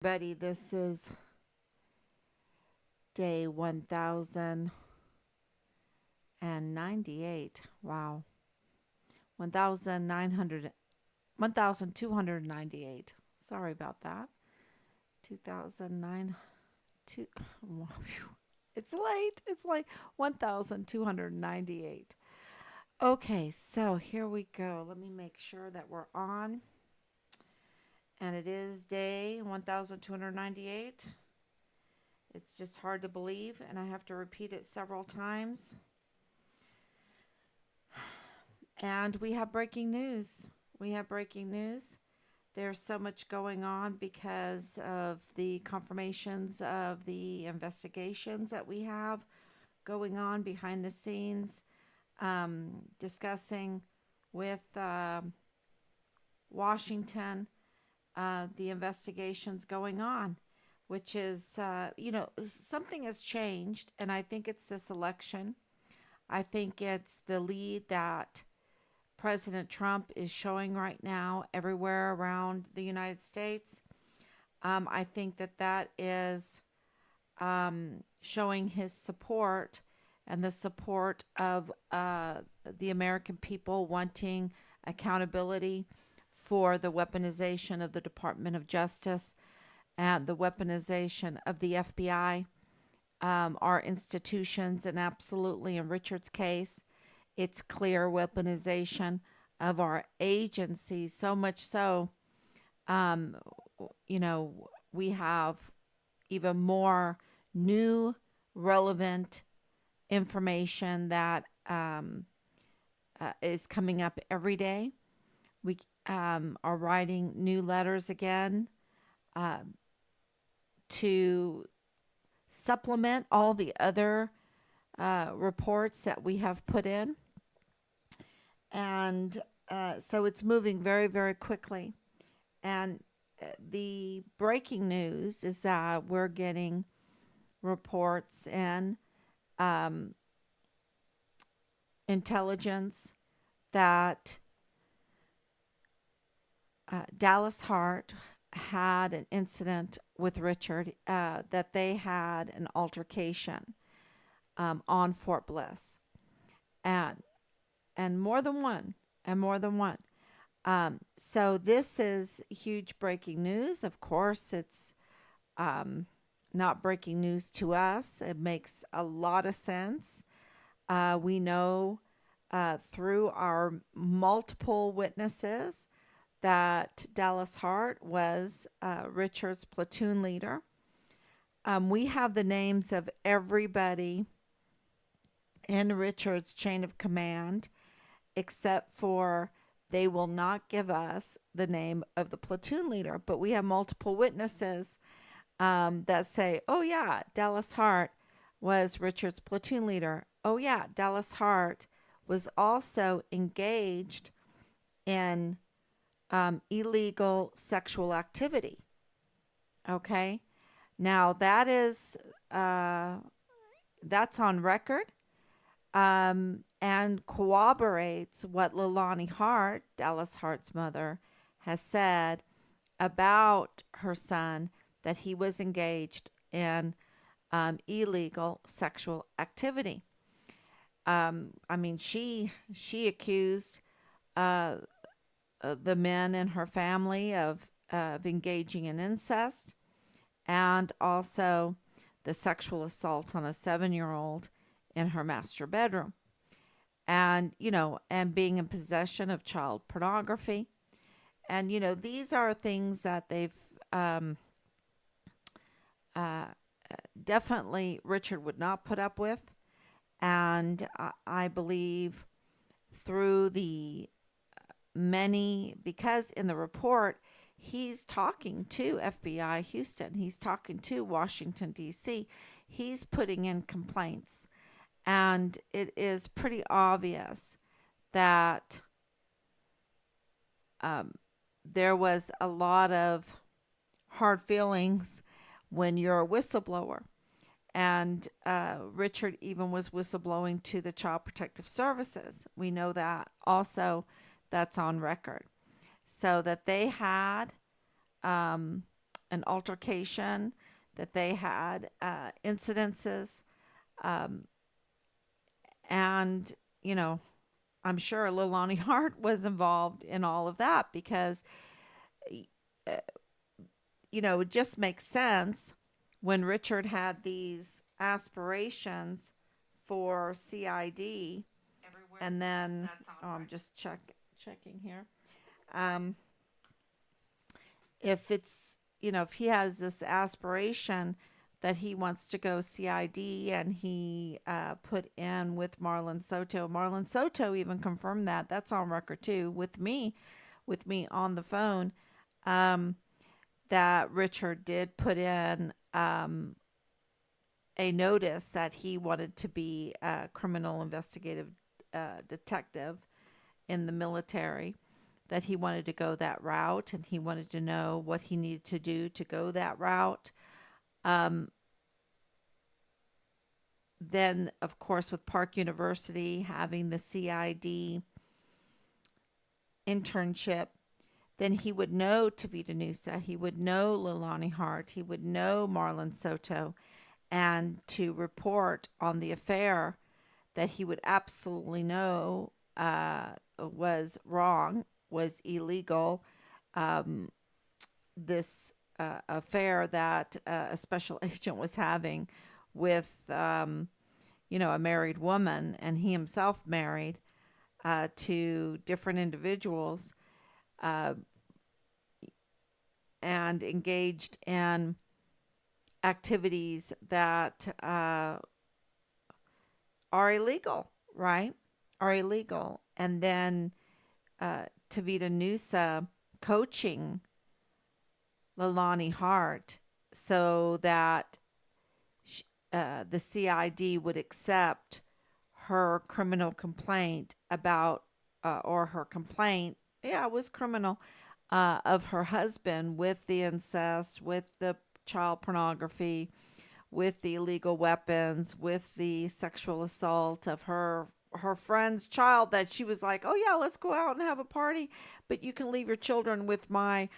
Buddy, this is day 1098. Wow. 1900 1298. Sorry about that. 2009 two, it's late. It's like 1298. Okay, so here we go. Let me make sure that we're on. And it is day 1298. It's just hard to believe, and I have to repeat it several times. And we have breaking news. We have breaking news. There's so much going on because of the confirmations of the investigations that we have going on behind the scenes, discussing with Washington the investigations going on, which is, something has changed, and I think it's this election. I think it's the lead that President Trump is showing right now everywhere around the United States. I think that that is showing his support and the support of the American people wanting accountability for the weaponization of the Department of Justice and the weaponization of the FBI, our institutions, and absolutely in Richard's case, it's clear weaponization of our agencies, so much so, um, we have even more new relevant information that is coming up every day. We are writing new letters again uh, to supplement all the other reports that we have put in. And so it's moving very, very quickly. And the breaking news is that we're getting reports and um, intelligence that Dallas Hart had an incident with Richard, that they had an altercation on Fort Bliss, and more than one, and more than one. So this is huge breaking news. Of course, it's um, not breaking news to us. It makes a lot of sense. We know through our multiple witnesses that Dallas Hart was Richard's platoon leader. We have the names of everybody in Richard's chain of command, except for they will not give us the name of the platoon leader. But we have multiple witnesses that say, oh, yeah, Dallas Hart was Richard's platoon leader. Oh, yeah, Dallas Hart was also engaged in illegal sexual activity. Okay. Now uh, that's on record, and corroborates what Leilani Hart, Dallas Hart's mother, has said about her son, that he was engaged in illegal sexual activity. I mean, she accused uh, the men in her family of engaging in incest, and also the sexual assault on a 7-year old in her master bedroom, and and being in possession of child pornography. And these are things that they've um, uh, definitely Richard would not put up with. And I believe through the many, because in the report he's talking to FBI Houston, he's talking to Washington D.C., he's putting in complaints, and it is pretty obvious that um, there was a lot of hard feelings when you're a whistleblower. And Richard even was whistleblowing to the Child Protective Services. We know that also, that's on record. So that they had um, an altercation, that they had incidences, um, and you know, I'm sure Lilani Hart was involved in all of that because uh, it just makes sense when Richard had these aspirations for CID, and then I'm just checking here. Um, if it's if he has this aspiration that he wants to go CID, and he put in with Marlon Soto. Marlon Soto even confirmed that. That's on record too with me on the phone. Um, that Richard did put in a notice that he wanted to be a criminal investigative detective in the military, that he wanted to go that route, and he wanted to know what he needed to do to go that route. Um, then, of course, with Park University having the CID internship, then he would know Tavita Nusa, he would know Lilani Hart, he would know Marlon Soto, and to report on the affair that he would absolutely know was wrong, was illegal. Um, this affair that a special agent was having with, a married woman, and he himself married to different individuals, uh, and engaged in activities that are illegal, right? Are illegal. And then Tavita Nusa coaching Lalani Hart so that sh the CID would accept her criminal complaint about, or her complaint, yeah, it was criminal, of her husband with the incest, with the child pornography, with the illegal weapons, with the sexual assault of her friend's child, that she was like, "Oh yeah, let's go out and have a party, but you can leave your children with my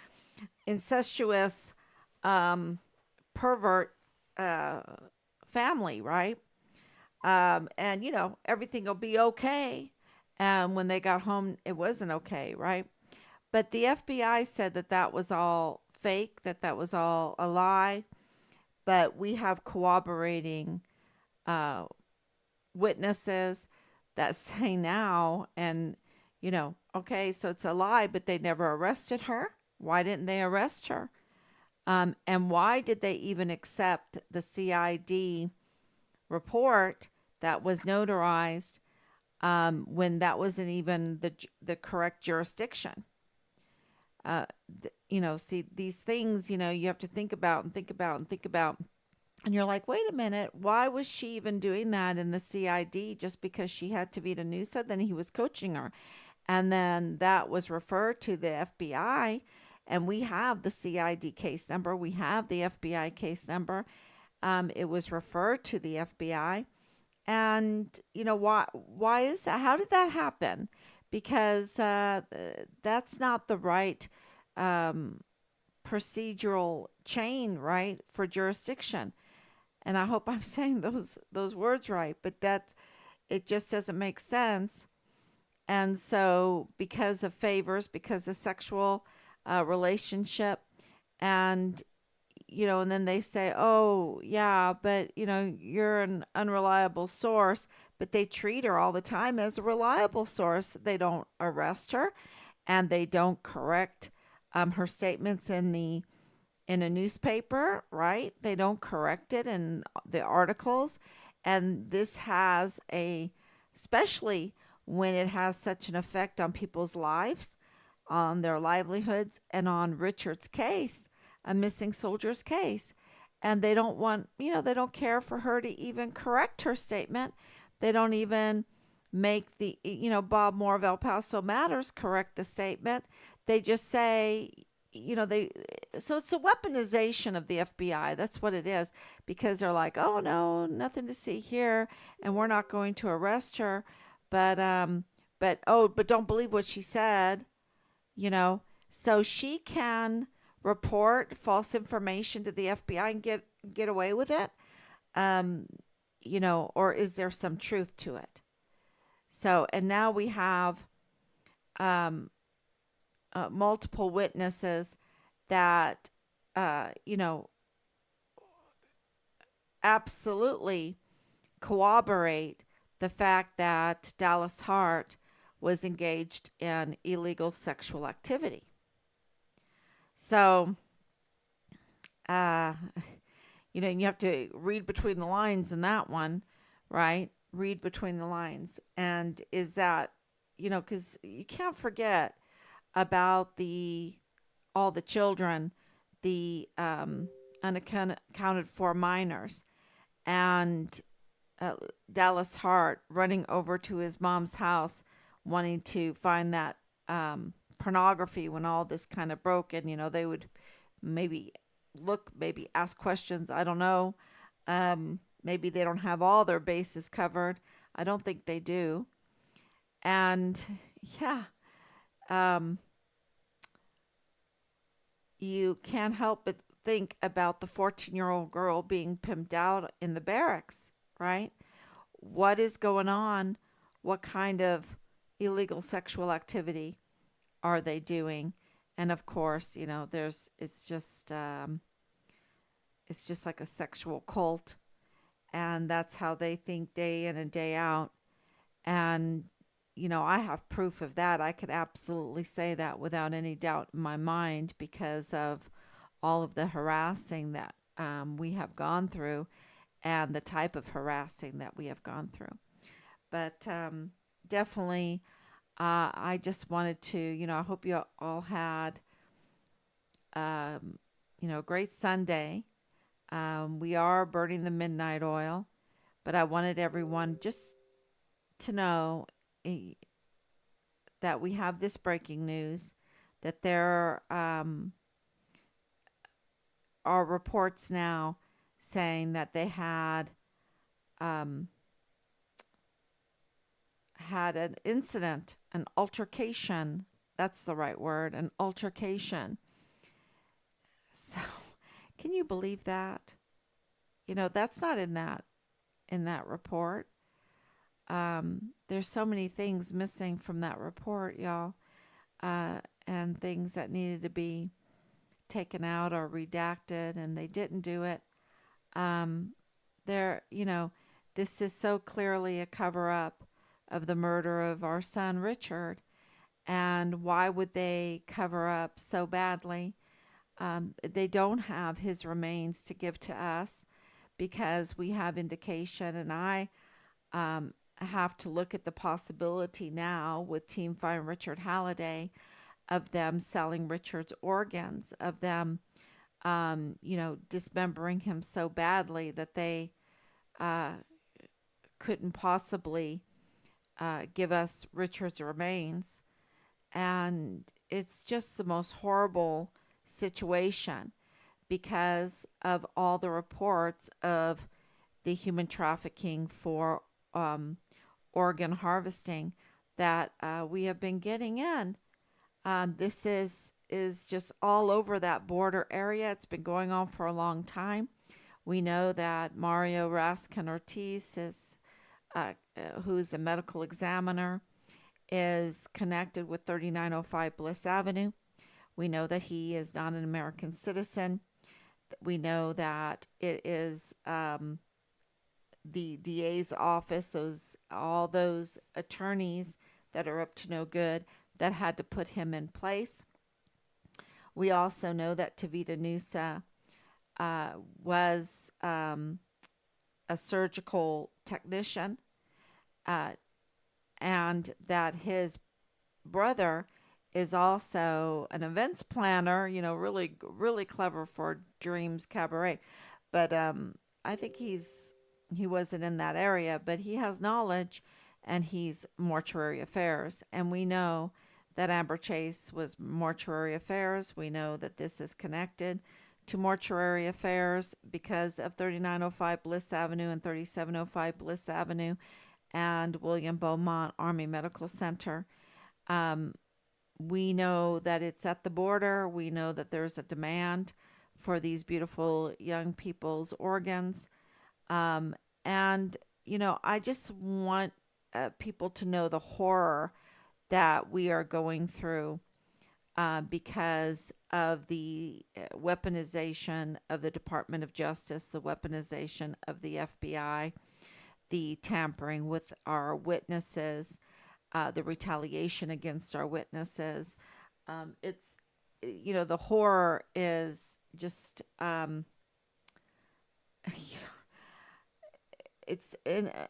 incestuous um, pervert uh, family, right?" And everything will be okay. And when they got home, it wasn't okay, right? But the FBI said that that was all fake, that that was all a lie. But we have corroborating uh, witnesses that say now, and okay, so it's a lie, but they never arrested her. Why didn't they arrest her? And why did they even accept the CID report that was notarized, when that wasn't even the correct jurisdiction? Uh, See, these things, you have to think about and think about and think about. And you're like, wait a minute, why was she even doing that in the CID, just because she had Tavita Nusa? Then he was coaching her. And then that was referred to the FBI. And we have the CID case number, we have the FBI case number. It was referred to the FBI. And why is that? How did that happen? Because that's not the right um, procedural chain, right, for jurisdiction. And I hope I'm saying those words right, but that it just doesn't make sense. And so, because of favors, because of sexual relationship, and and then they say, "Oh, yeah, but you're an unreliable source," but they treat her all the time as a reliable source. They don't arrest her, and they don't correct her statements in a newspaper, right? They don't correct it in the articles. And this has especially when it has such an effect on people's lives, on their livelihoods, and on Richard's case, a missing soldier's case. And they don't want, they don't care for her to even correct her statement. They don't even make Bob Moore of El Paso Matters correct the statement. They just say, they so it's a weaponization of the FBI. That's what it is, because they're like, "Oh no, nothing to see here, and we're not going to arrest her." But but don't believe what she said, you know. So she can report false information to the FBI and get away with it? Um, or is there some truth to it? So, and now we have um, multiple witnesses that, you know, absolutely corroborate the fact that Dallas Hart was engaged in illegal sexual activity. So, uh, you have to read between the lines in that one, right? Read between the lines. And is that, because you can't forget about the all the children, the unaccounted for minors, and uh, Dallas Hart running over to his mom's house, wanting to find that pornography when all this kind of broke. And they would maybe maybe ask questions. I don't know. Maybe they don't have all their bases covered. I don't think they do. And yeah, um, you can't help but think about the 14-year-old girl being pimped out in the barracks, right? What is going on? What kind of illegal sexual activity are they doing? And of course, there's it's just like a sexual cult, and that's how they think day in and day out. And I have proof of that. I could absolutely say that without any doubt in my mind because of all of the harassing that we have gone through and the type of harassing that we have gone through. But definitely, I just wanted to, I hope you all had, a great Sunday. We are burning the midnight oil, but I wanted everyone just to know eh, that we have this breaking news that there are reports now saying that they um, had an incident, an altercation. That's the right word, an altercation. So, can you believe that? That's not in that report. There's so many things missing from that report, y'all, and things that needed to be taken out or redacted, and they didn't do it. Um, there, this is so clearly a cover up of the murder of our son Richard. And why would they cover up so badly? They don't have his remains to give to us because we have indication, and I have to look at the possibility now with Team Find Richard Halliday of them selling Richard's organs, of them, dismembering him so badly that they uh, couldn't possibly give us Richard's remains. And it's just the most horrible situation because of all the reports of the human trafficking for um, organ harvesting that we have been getting in. This is just all over that border area. It's been going on for a long time. We know that Mario Raskin Ortiz who's a medical examiner, is connected with 3905 Bliss Avenue. We know that he is not an American citizen. We know that it is the DA's office, all those attorneys that are up to no good that had to put him in place. We also know that Tavita Nusa was a surgical technician, uh, and that his brother is also an events planner, really, really clever for Dreams Cabaret. But I think he wasn't in that area, but he has knowledge and he's mortuary affairs. And we know that Amber Chase was mortuary affairs. We know that this is connected to mortuary affairs because of 3905 Bliss Avenue and 3705 Bliss Avenue and William Beaumont Army Medical Center. Um, We know that it's at the border. We know that there's a demand for these beautiful young people's organs. Um, and, I just want people to know the horror that we are going through because of the weaponization of the Department of Justice, the weaponization of the FBI, the tampering with our witnesses, the retaliation against our witnesses. It's, the horror is just, it's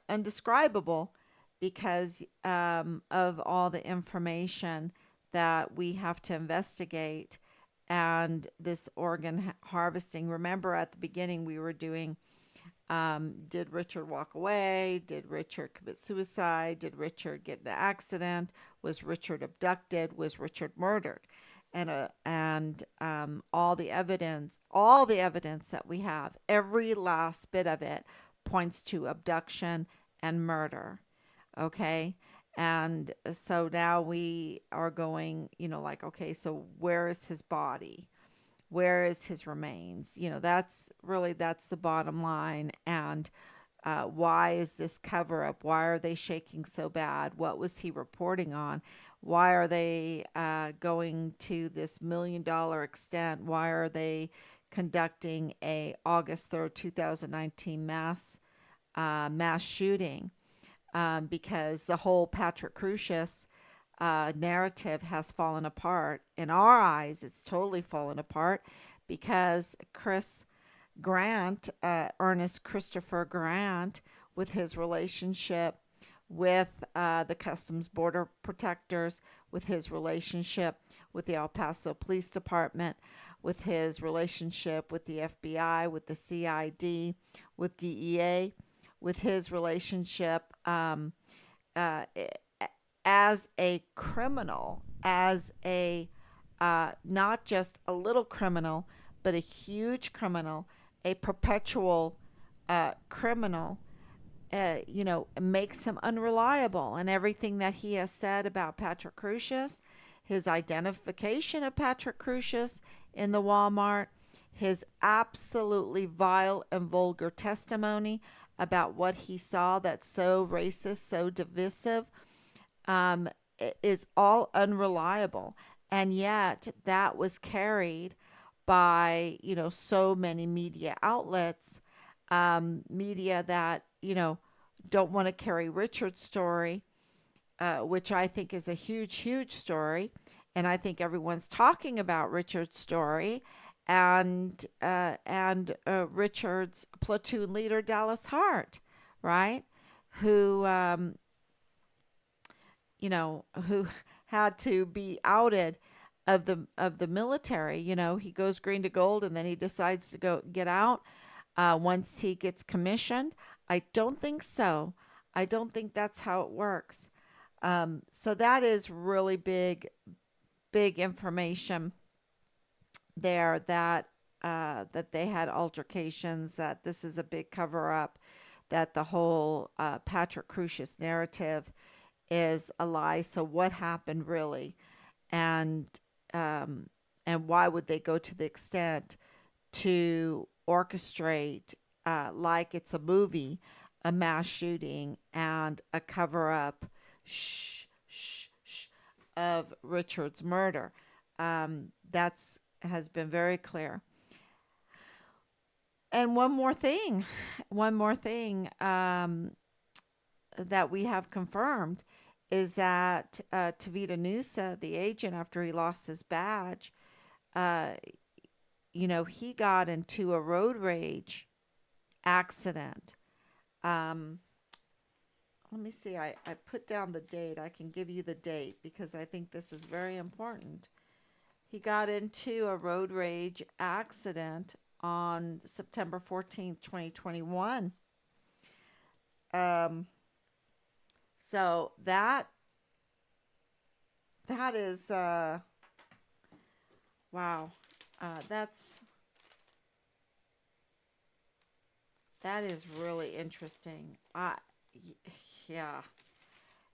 undescribable because of all the information that we have to investigate and this organ harvesting. Remember, at the beginning, we were doing did Richard walk away? Did Richard commit suicide? Did Richard get in an accident? Was Richard abducted? Was Richard murdered? And all the evidence that we have, every last bit of it points to abduction and murder. Okay. And so now we are going, like, okay, so where is his body? Where is his remains? That's the bottom line. And why is this cover up? Why are they shaking so bad? What was he reporting on? Why are they going to this $1 million extent? Why are they conducting a August 3rd, 2019 mass shooting? Because the whole Patrick Crucius narrative has fallen apart. In our eyes, it's totally fallen apart because Ernest Christopher Grant, with his relationship with the Customs Border Protectors, with his relationship with the El Paso Police Department, with his relationship with the FBI, with the CID, with DEA, with his relationship uh, as a criminal, as a not just a little criminal, but a huge criminal, a perpetual criminal, makes him unreliable. And everything that he has said about Patrick Crucius, his identification of Patrick Crucius in the Walmart, his absolutely vile and vulgar testimony about what he saw that's so racist, so divisive, um, is all unreliable. And yet that was carried by, so many media outlets, media that, don't want to carry Richard's story, which I think is a huge, huge story. And I think everyone's talking about Richard's story and Richard's platoon leader, Dallas Hart, right? Who who had to be outed of the military. He goes green to gold and then he decides to go get out once he gets commissioned. I don't think so. I don't think that's how it works. So that is really big, big information there that they had altercations, that this is a big cover up, that the whole Patrick Crucius narrative is a lie. So what happened really, and um, and why would they go to the extent to orchestrate, like it's a movie, a mass shooting and a cover up, of Richard's murder? That's has been very clear. And one more thing that we have confirmed is that Tavita Nusa, the agent, after he lost his badge, uh, he got into a road rage accident. Um, Let me see. I put down the date. I can give you the date because I think this is very important. He got into a road rage accident on September 14th, 2021. Um, so that is wow. That's that is really interesting. Yeah.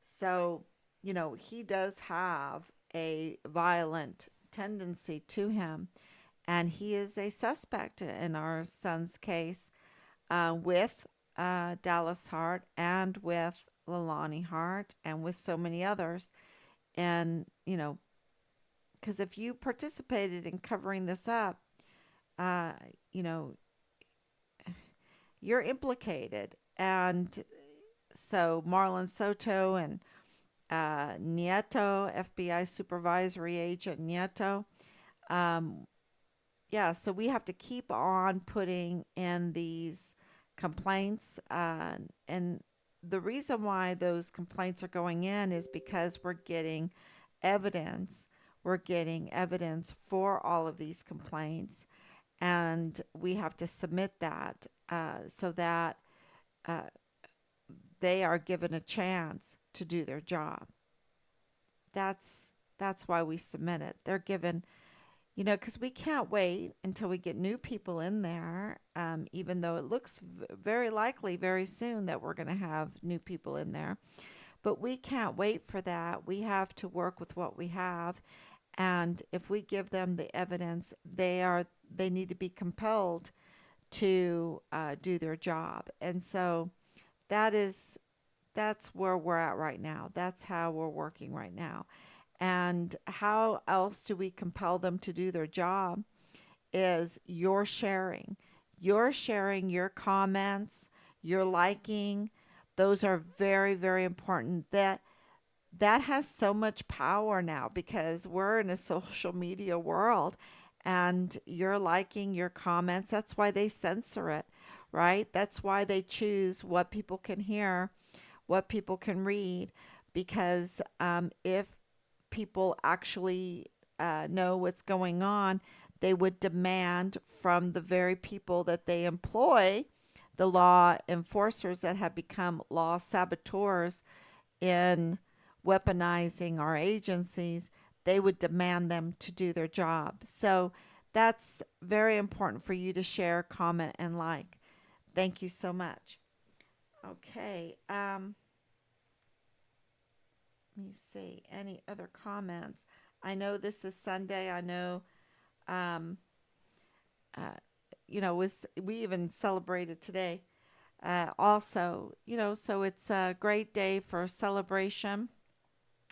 So, he does have a violent tendency to him, and he is a suspect in our son's case, with Dallas Hart and with Leilani Hart and with so many others. And, because if you participated in covering this up, uh, you know, you're implicated. And so Marlon Soto and Nieto, FBI supervisory agent Nieto, um, yeah, so we have to keep on putting in these complaints. And the reason why those complaints are going in is because we're getting evidence. We're getting evidence for all of these complaints, and we have to submit that so that uh, they are given a chance to do their job. That's why we submit it. They're given, because we can't wait until we get new people in there, even though it looks very likely very soon that we're going to have new people in there. But we can't wait for that. We have to work with what we have. And if we give them the evidence, they need to be compelled to do their job. And so that is that's where we're at right now. That's how we're working right now. And how else do we compel them to do their job is your sharing. Your sharing, your comments, your liking. Those are very, very important. That has so much power now because we're in a social media world, and you're liking your comments. That's why they censor it, right? That's why they choose what people can hear, what people can read, because if people actually know what's going on, they would demand from the very people that they employ, the law enforcers that have become law saboteurs in weaponizing our agencies, they would demand them to do their job. So that's very important for you to share, comment, and like. Thank you so much. Okay. Let me see. Any other comments? I know this is Sunday. I know, um, uh, was we even celebrated today. Also, so it's a great day for celebration.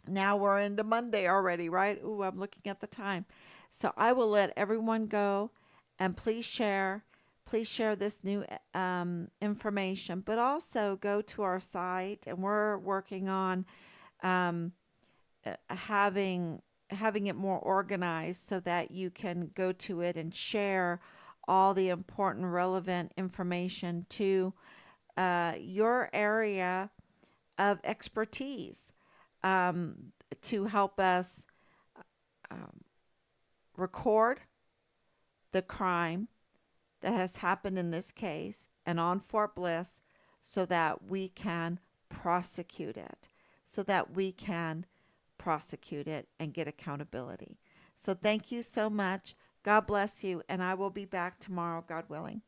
Now we're into Monday already, right? Ooh, I'm looking at the time. So I will let everyone go, and please share this new information, but also go to our site, and we're working on um, having it more organized so that you can go to it and share all the important relevant information to your area of expertise, um, to help us um, record the crime that has happened in this case and on Fort Bliss, so that we can prosecute it, so that we can prosecute it and get accountability. So thank you so much. God bless you, and I will be back tomorrow, God willing.